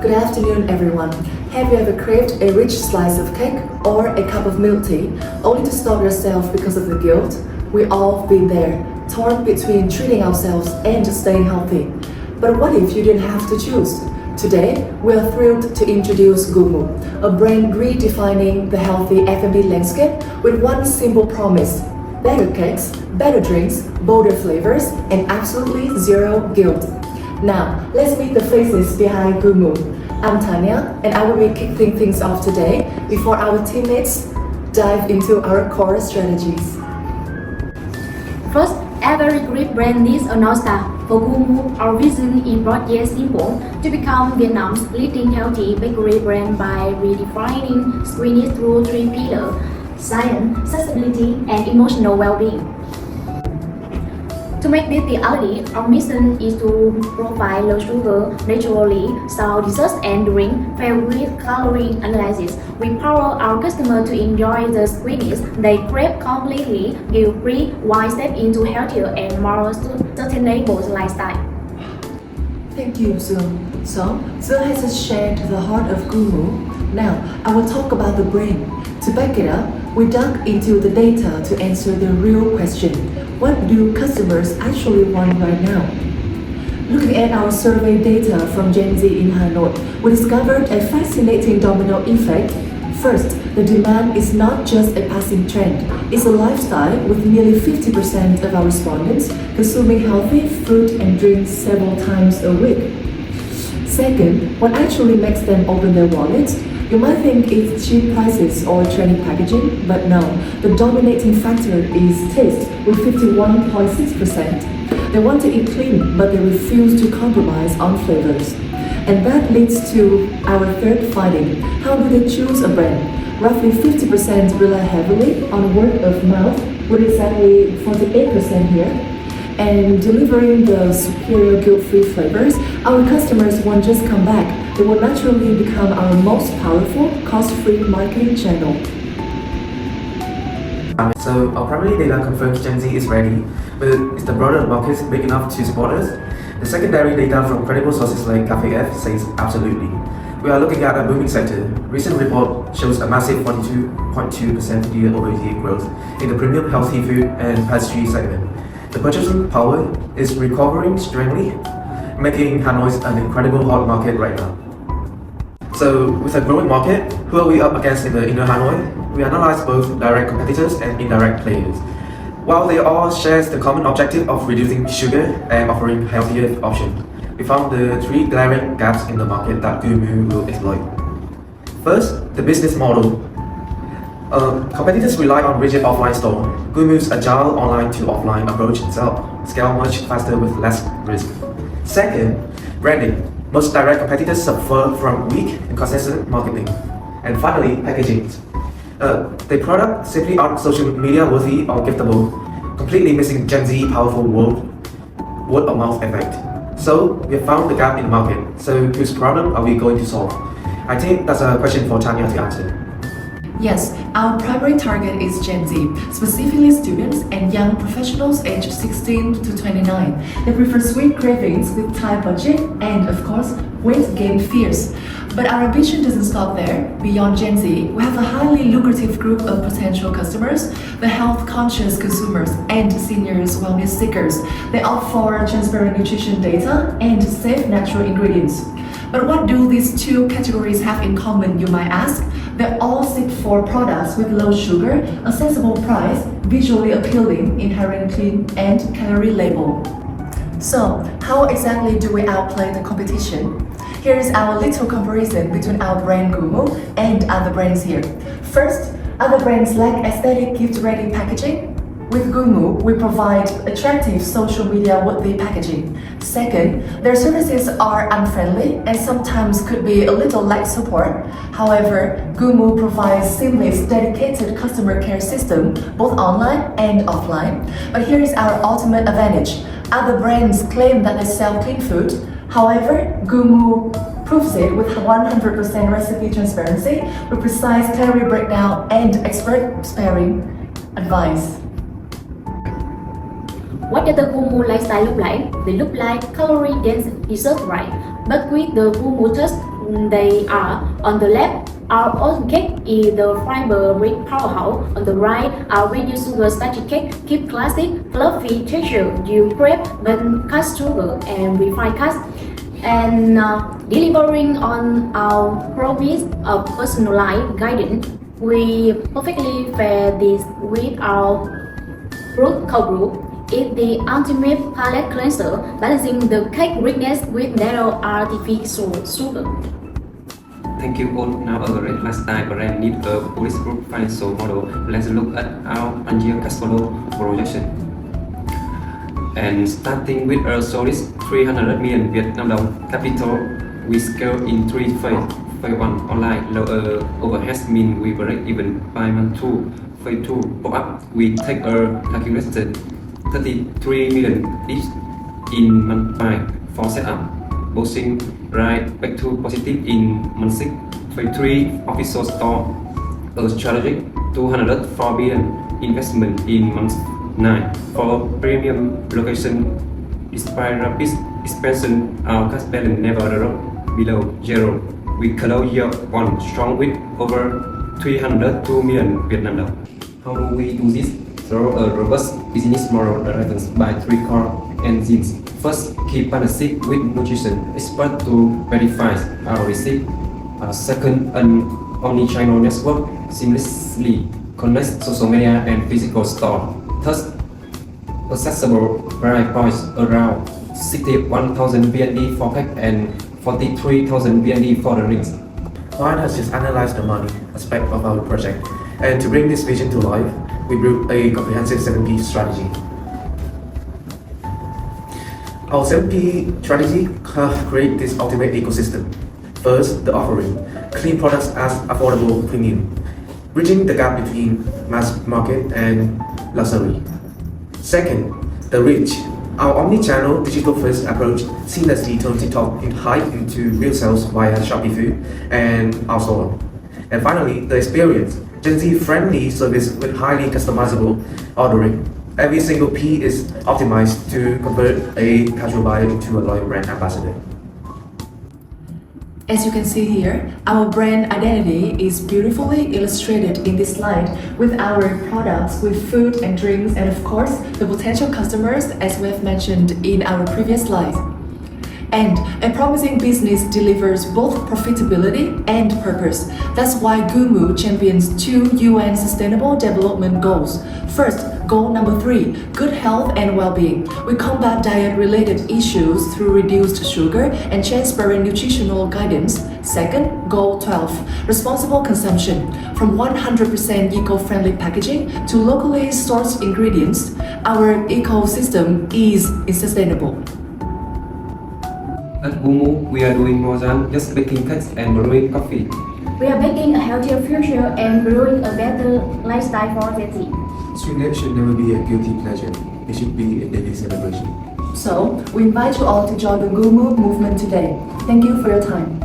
Good afternoon, everyone. Have you ever craved a rich slice of cake or a cup of milk tea only to stop yourself because of the guilt? We all been there, torn between treating ourselves and staying healthy. But what if you didn't have to choose? Today, we are thrilled to introduce Goomoo, a brand redefining the healthy F&B landscape with one simple promise: better cakes, better drinks, bolder flavors, and absolutely zero guilt. Now, let's meet the faces behind Goomoo. I'm Tanya, and I will be kicking things off today before our teammates dive into our core strategies. First, every great brand needs a North Star. For Goomoo, our vision is broad yet simple: to become Vietnam's leading healthy bakery brand by redefining sweetness through three pillars: science, sustainability, and emotional well-being. To make this reality, our mission is to provide low sugar, naturally sour desserts and drink filled with calorie analysis. We power our customers to enjoy the sweetness they crave completely, guilt-free, while step into healthier and more sustainable lifestyle. Thank you, Zoom. So, Zoom has just shared the heart of Goomoo. Now, I will talk about the brain. To back it up, we dug into the data to answer the real question: what do customers actually want right now? Looking at our survey data from Gen Z in Hanoi, we discovered a fascinating domino effect. First, the demand is not just a passing trend, it's a lifestyle, with nearly 50% of our respondents consuming healthy food and drinks several times a week. Second, what actually makes them open their wallets? You might think it's cheap prices or trendy packaging, but no, the dominating factor is taste, with 51.6%. They want to eat clean, but they refuse to compromise on flavors. And that leads to our third finding: how do they choose a brand? Roughly 50% rely heavily on word of mouth, with exactly 48% here. And delivering the superior guilt-free flavors, our customers won't just come back, they will naturally become our most powerful, cost-free marketing channel. So our primary data confirms Gen Z is ready, but is the broader market big enough to support us? The secondary data from credible sources like CafeF says absolutely. We are looking at a booming sector. Recent report shows a massive 42.2% year-over-year growth in the premium healthy food and pastry segment. The purchasing power is recovering strongly, making Hanoi an incredible hot market right now. So, with a growing market, who are we up against in the inner Hanoi? We analyzed both direct competitors and indirect players. While they all share the common objective of reducing sugar and offering healthier options, we found the three glaring gaps in the market that Goomoo will exploit. First, the business model. Competitors rely on rigid offline store. Goomoo's agile online to offline approach scale much faster with less risk. Second, branding. Most direct competitors suffer from weak and consistent marketing. And finally, packaging. The product simply aren't social media worthy or giftable, completely missing Gen Z powerful word of mouth effect. So we have found the gap in the market. So whose problem are we going to solve? I think that's a question for Tanya to answer. Yes, our primary target is Gen Z, specifically students and young professionals aged 16 to 29. They prefer sweet cravings with tight budget and, of course, weight gain fears. But our ambition doesn't stop there. Beyond Gen Z, we have a highly lucrative group of potential customers: the health-conscious consumers and seniors wellness seekers. They opt for transparent nutrition data and safe natural ingredients. But what do these two categories have in common, you might ask? They all seek for products with low sugar, accessible price, visually appealing, inherent clean, and calorie label. So, how exactly do we outplay the competition? Here is our little comparison between our brand Goomoo and other brands here. First, other brands lack aesthetic gift-ready packaging. With Goomoo, we provide attractive social media-worthy packaging. Second, their services are unfriendly and sometimes could be a little lack support. However, Goomoo provides seamless, dedicated customer care system, both online and offline. But here is our ultimate advantage. Other brands claim that they sell clean food. However, Goomoo proves it with 100% recipe transparency, with precise calorie breakdown and expert sparing advice. What does the Goomoo lifestyle look like? They look like calorie-dense dessert, right? But with the Goomoo touch, they are. On the left, our oat cake is the fiber-rich powerhouse. On the right, our reduced sugar starchy cake keep classic, fluffy texture, you crepe, but cast sugar and refined cast. And delivering on our promise of personalized guidance, we perfectly pair this with our fruit co-group. It's the ultimate palate cleanser, balancing the cake richness with narrow artificial sugar. Thank you all. Now a great lifestyle brand need a bulletproof financial model. Let's look at our annual cash flow projection. And starting with a solid 300 million Vietnam dong capital, we scale in 3 phases. Phase 1 online, lower overheads mean we break even by month 2. Phase 2 pop up, we take a calculated 33 million each in month 5 for setup, bouncing right back to positive in month 6. Phase 3 official store, a strategic 204 billion investment in month 9 for premium location. Despite rapid expansion, our cash balance never dropped below zero. We close year 1 strong with over 302 million Vietnam dong. How do we do this? Through a robust business model driven by 3 core engines. First, keep partnership with nutrition experts to verify our receipt. Second, an omni-channel network seamlessly connects social media and physical store. Thus, accessible price points around 61,000 VND for cake and 43,000 VND for the rings. Client has just analyzed the money aspect of our project, and to bring this vision to life, we built a comprehensive 7P strategy. Our 7P strategy creates this ultimate ecosystem. First, the offering, clean products as affordable premium, bridging the gap between mass market and luxury. Second, the reach. Our omni-channel digital-first approach seamlessly turns TikTok in hype into real sales via Shopee Food and our store. And finally, the experience. Gen Z-friendly service with highly customizable ordering. Every single P is optimized to convert a casual buyer into a loyal brand ambassador. As you can see here, our brand identity is beautifully illustrated in this slide with our products, with food and drinks, and of course, the potential customers as we have mentioned in our previous slide. And a promising business delivers both profitability and purpose. That's why Goomoo champions 2 UN Sustainable Development Goals. First, goal number 3, good health and well-being. We combat diet-related issues through reduced sugar and transparent nutritional guidance. Second, goal 12, responsible consumption. From 100% eco-friendly packaging to locally sourced ingredients, our ecosystem is sustainable. At Goomoo, we are doing more than just baking cakes and brewing coffee. We are making a healthier future and brewing a better lifestyle for Gen Z. Sweetness should never be a guilty pleasure. It should be a daily celebration. So, we invite you all to join the Goomoo movement today. Thank you for your time.